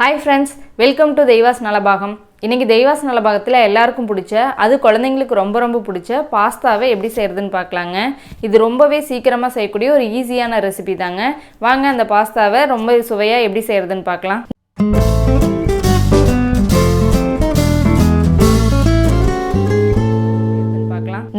Hi friends, welcome to தெய்வாஸ் Nalabagam. இன்னைக்கு தெய்வாஸ் நலபாகத்துல எல்லாருக்கும் பிடிச்ச அது குழந்தைகளுக்கு ரொம்ப பிடிச்ச பாஸ்தாவை எப்படி செய்யறதுன்னு பார்க்கலாங்க. இது ரொம்பவே சீக்கிரமா செய்யக்கூடிய ஒரு ஈஸியான ரெசிபி தாங்க. வாங்க அந்த பாஸ்தாவை ரொம்ப சுவையா எப்படி செய்யறதுன்னு பார்க்கலாம்.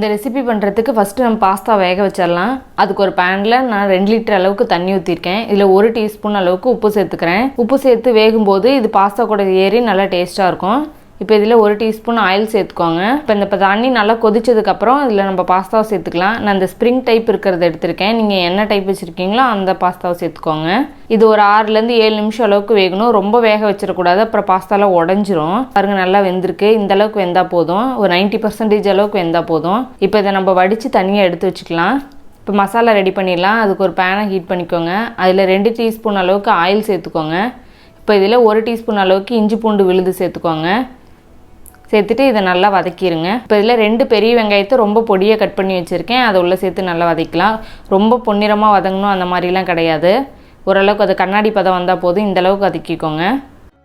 இந்த ரெசிபி பண்ணுறதுக்கு ஃபஸ்ட்டு நம்ம பாஸ்தா வேக வச்சிடலாம். அதுக்கு ஒரு பேனில் நான் 2 லிட்டர் அளவுக்கு தண்ணி ஊற்றிருக்கேன். இதில் 1 டீஸ்பூன் அளவுக்கு உப்பு சேர்த்துக்கிறேன். உப்பு சேர்த்து வேகும்போது இது பாஸ்தா கூட ஏறி நல்லா டேஸ்ட்டாக இருக்கும். இப்போ இதில் 1 டீஸ்பூன் ஆயில் சேர்த்துக்கோங்க. இப்போ இந்த தண்ணி நல்லா கொதிச்சதுக்கப்புறம் இதில் நம்ம பாஸ்தாவை சேர்த்துக்கலாம். நான் இந்த ஸ்ப்ரிங் டைப் இருக்கிறத எடுத்திருக்கேன். நீங்கள் என்ன டைப் வச்சுருக்கீங்களோ அந்த பாஸ்தாவை சேர்த்துக்கோங்க. இது ஒரு 6லேருந்து 7 நிமிஷம் அளவுக்கு வேகணும். ரொம்ப வேக வச்சிடக்கூடாது, அப்புறம் பாஸ்தாலாம் உடஞ்சிரும். பாருங்கள், நல்லா வெந்திருக்கு. இந்த அளவுக்கு வெந்தால் போதும். ஒரு 90% அளவுக்கு வெந்தால் போதும். இப்போ இதை நம்ம வடித்து தனியாக எடுத்து வச்சுக்கலாம். இப்போ மசாலா ரெடி பண்ணிடலாம். அதுக்கு ஒரு பேனை ஹீட் பண்ணிக்கோங்க. அதில் 2 டீஸ்பூன் அளவுக்கு ஆயில் சேர்த்துக்கோங்க. இப்போ இதில் 1 டீஸ்பூன் அளவுக்கு இஞ்சி பூண்டு விழுது சேர்த்துக்கோங்க. சேர்த்துட்டு இதை நல்லா வதக்கிடுங்க. இப்போ இதில் 2 பெரிய வெங்காயத்தை ரொம்ப பொடியாக கட் பண்ணி வச்சுருக்கேன். அதை உள்ளே சேர்த்து நல்லா வதக்கலாம். ரொம்ப பொன்னிறமாக வதங்கணும் அந்த மாதிரிலாம் கிடையாது. ஓரளவுக்கு அது கண்ணாடி பதம் வந்தால் போதும். இந்தளவுக்கு வதக்கிக்கோங்க.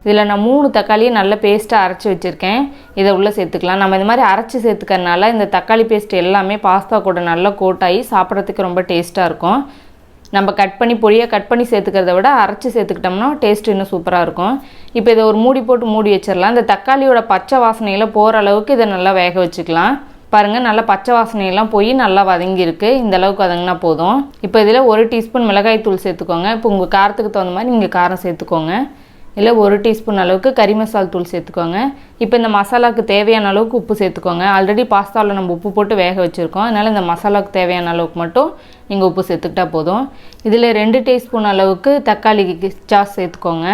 இதில் நான் 3 தக்காளியை நல்லா பேஸ்ட்டாக அரைச்சி வச்சுருக்கேன். இதை உள்ளே சேர்த்துக்கலாம். நம்ம இந்த மாதிரி அரைச்சி சேர்த்துக்கறனால இந்த தக்காளி பேஸ்ட் எல்லாமே பாஸ்தா கூட நல்லா கோட்டாகி சாப்பிட்றதுக்கு ரொம்ப டேஸ்ட்டாக இருக்கும். நம்ம பொடியாக கட் பண்ணி சேர்த்துக்கிறத விட அரைச்சி சேர்த்துக்கிட்டோம்னா டேஸ்ட் இன்னும் சூப்பராக இருக்கும். இப்போ இதை ஒரு மூடி போட்டு மூடி வச்சிடலாம். இந்த தக்காளியோட பச்சை வாசனையில் போகிற அளவுக்கு இதை நல்லா வேக வச்சுக்கலாம். பாருங்கள், நல்லா பச்சை வாசனையெல்லாம் போய் நல்லா வதங்கியிருக்கு. இந்த அளவுக்கு வதங்கினா போதும். இப்போ இதில் 1 டீஸ்பூன் மிளகாய் தூள் சேர்த்துக்கோங்க. இப்போ உங்கள் காரத்துக்கு தகுந்த மாதிரி நீங்கள் காரம் சேர்த்துக்கோங்க. இல்லை 1 டீஸ்பூன் அளவுக்கு கறி மசால் தூள் சேர்த்துக்கோங்க. இப்போ இந்த மசாலாவுக்கு தேவையான அளவுக்கு உப்பு சேர்த்துக்கோங்க. ஆல்ரெடி பாஸ்தாவில் நம்ம உப்பு போட்டு வேக வச்சுருக்கோம். அதனால் இந்த மசாலாவுக்கு தேவையான அளவுக்கு மட்டும் நீங்கள் உப்பு சேர்த்துக்கிட்டா போதும். இதில் 2 டீஸ்பூன் அளவுக்கு தக்காளி சாஸ் சேர்த்துக்கோங்க.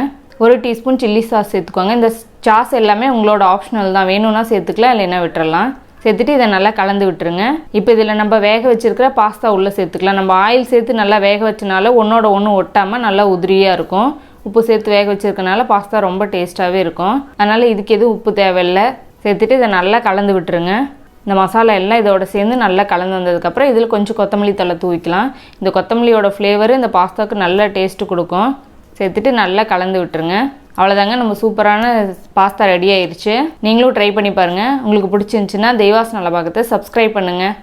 1 டீஸ்பூன் சில்லி சாஸ் சேர்த்துக்கோங்க. இந்த சாஸ் எல்லாமே உங்களோட ஆப்ஷனல் தான். வேணும்னா சேர்த்துக்கலாம், இல்லைன்னா விட்டுறலாம். சேர்த்துட்டு இதை நல்லா கலந்து விட்டுருங்க. இப்போ இதில் நம்ம வேக வச்சுருக்கிற பாஸ்தா உள்ளே சேர்த்துக்கலாம். நம்ம ஆயில் சேர்த்து நல்லா வேக வச்சனால ஒன்றோட ஒன்று ஒட்டாமல் நல்லா உதிரியாக இருக்கும். உப்பு சேர்த்து வேக வச்சுருக்கனால பாஸ்தா ரொம்ப டேஸ்ட்டாகவே இருக்கும். அதனால் இதுக்கு எதுவும் உப்பு தேவையில்லை. சேர்த்துட்டு இதை நல்லா கலந்து விட்டுருங்க. இந்த மசாலா எல்லாம் இதோட சேர்ந்து நல்லா கலந்து வந்ததுக்கப்புறம் இதில் கொஞ்சம் கொத்தமல்லி தழை தூவிக்கலாம். இந்த கொத்தமல்லியோட ஃப்ளேவர் இந்த பாஸ்தாவுக்கு நல்ல டேஸ்ட்டு கொடுக்கும். சேர்த்துட்டு நல்லா கலந்து விட்டுருங்க. அவ்வளோதாங்க, நம்ம சூப்பரான பாஸ்தா ரெடி ஆயிடுச்சு. நீங்களும் ட்ரை பண்ணி பாருங்கள். உங்களுக்கு பிடிச்சிருந்துச்சின்னா தெய்வாஸ் நலபாகத்தை சப்ஸ்கிரைப் பண்ணுங்கள்.